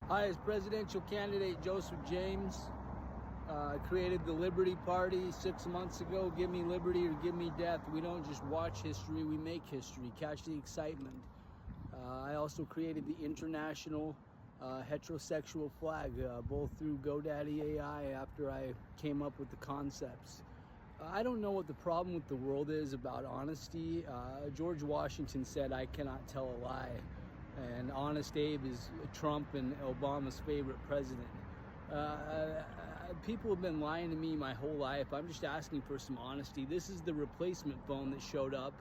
Hi, as presidential candidate Joseph James. I created the Liberty Party 6 months ago. Give me liberty or give me death. We don't just watch history, we make history. Catch the excitement. I also created the international heterosexual flag, both through GoDaddy AI after I came up with the concepts. I don't know what the problem with the world is about honesty. George Washington said, "I cannot tell a lie." And Honest Abe is Trump and Obama's favorite president. People have been lying to me my whole life. I'm just asking for some honesty. This is the replacement phone that showed up.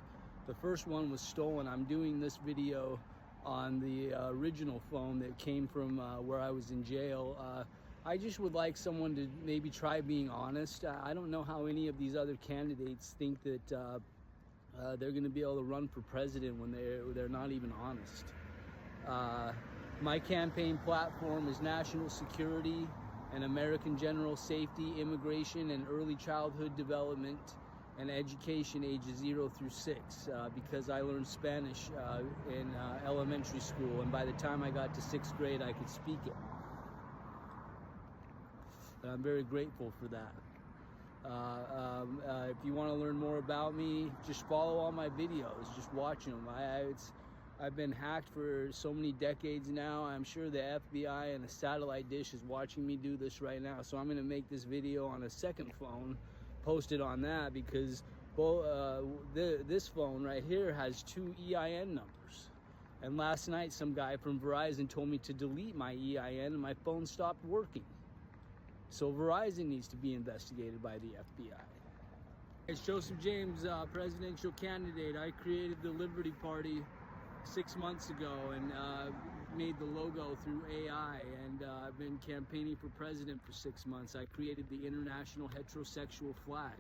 The first one was stolen. I'm doing this video on the original phone that came from where I was in jail. I just would like someone to maybe try being honest. I don't know how any of these other candidates think that they're going to be able to run for president when they're not even honest. My campaign platform is national security and American general safety, immigration and early childhood development, and education ages 0 through 6, because I learned Spanish in elementary school, and by the time I got to 6th grade I could speak it. And I'm very grateful for that. If you want to learn more about me, just follow all my videos, just watch them. I've been hacked for so many decades now. I'm sure the FBI and the satellite dish is watching me do this right now. So I'm going to make this video on a second phone, post it on that, because this phone right here has 2 EIN numbers. And last night some guy from Verizon told me to delete my EIN and my phone stopped working. So Verizon needs to be investigated by the FBI. It's Joseph James, presidential candidate. I created the Liberty Party 6 months ago and made the logo through AI, and I've been campaigning for president for 6 months. I created the international heterosexual flag.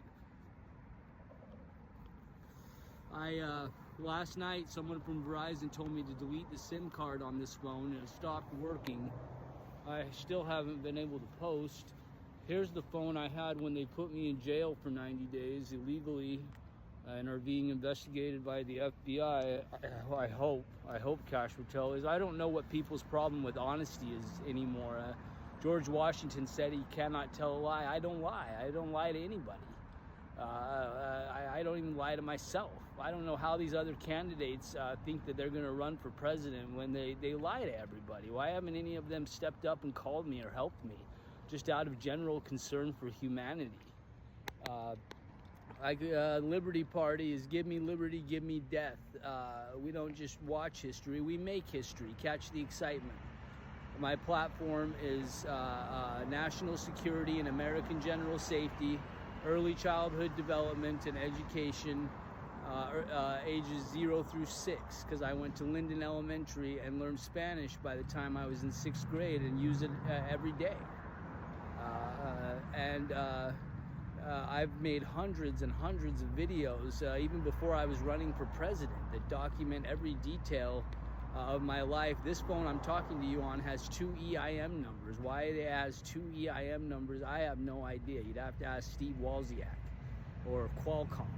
Last night someone from Verizon told me to delete the SIM card on this phone and it stopped working. I still haven't been able to post. Here's the phone I had when they put me in jail for 90 days illegally and are being investigated by the FBI. I hope Cash Patel is. I don't know what people's problem with honesty is anymore. George Washington said he cannot tell a lie. I don't lie. I don't lie to anybody. I don't even lie to myself. I don't know how these other candidates think that they're going to run for president when they lie to everybody. Why haven't any of them stepped up and called me or helped me? Just out of general concern for humanity. Liberty Party is give me liberty, give me death. We don't just watch history, we make history. Catch the excitement. My platform is national security and American general safety, early childhood development and education, ages 0 through 6, because I went to Linden Elementary and learned Spanish by the time I was in 6th grade and use it every day. I've made hundreds and hundreds of videos, even before I was running for president, that document every detail of my life. This phone I'm talking to you on has 2 EIN numbers. Why it has 2 EIN numbers, I have no idea. You'd have to ask Steve Wozniak or Qualcomm.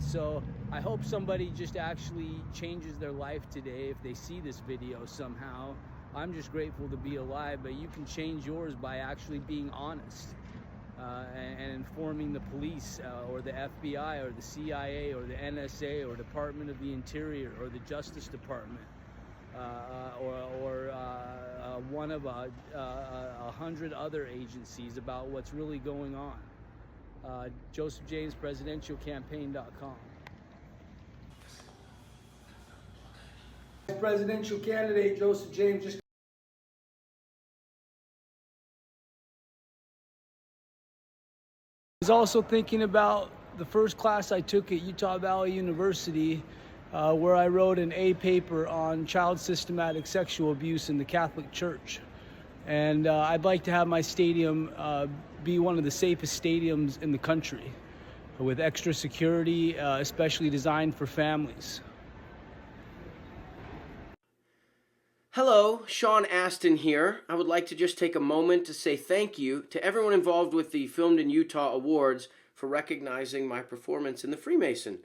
So I hope somebody just actually changes their life today if they see this video somehow. I'm just grateful to be alive, but you can change yours by actually being honest. And informing the police or the FBI or the CIA or the NSA or Department of the Interior or the Justice Department or one of 100 other agencies about what's really going on. JosephJamesPresidentialCampaign.com. Presidential candidate Joseph James just I was also thinking about the first class I took at Utah Valley University, where I wrote an A paper on child systematic sexual abuse in the Catholic Church. And I'd like to have my stadium be one of the safest stadiums in the country. with extra security, especially designed for families. Hello, Sean Astin here. I would like to just take a moment to say thank you to everyone involved with the Filmed in Utah Awards for recognizing my performance in The Freemason.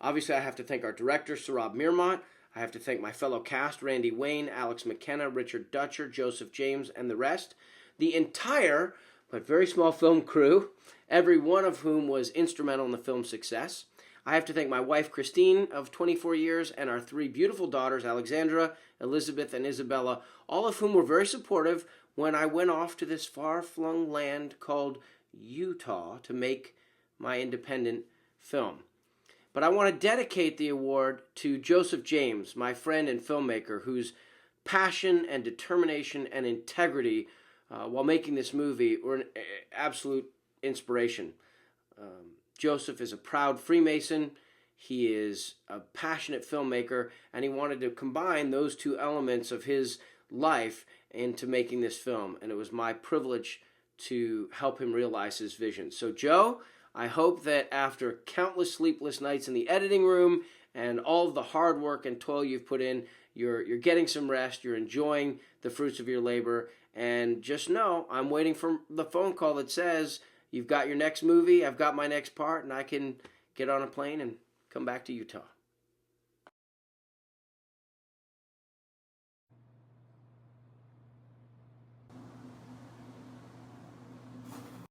Obviously, I have to thank our director, Saurabh Mirmont. I have to thank my fellow cast, Randy Wayne, Alex McKenna, Richard Dutcher, Joseph James, and the rest. The entire, but very small film crew, every one of whom was instrumental in the film's success. I have to thank my wife, Christine, of 24 years, and our 3 beautiful daughters, Alexandra, Elizabeth, and Isabella, all of whom were very supportive when I went off to this far-flung land called Utah to make my independent film. But I want to dedicate the award to Joseph James, my friend and filmmaker, whose passion and determination and integrity while making this movie were an absolute inspiration. Joseph is a proud Freemason, he is a passionate filmmaker, and he wanted to combine those 2 elements of his life into making this film, and it was my privilege to help him realize his vision. So Joe, I hope that after countless sleepless nights in the editing room and all of the hard work and toil you've put in, you're getting some rest, you're enjoying the fruits of your labor, and just know I'm waiting for the phone call that says, you've got your next movie, I've got my next part, and I can get on a plane and come back to Utah.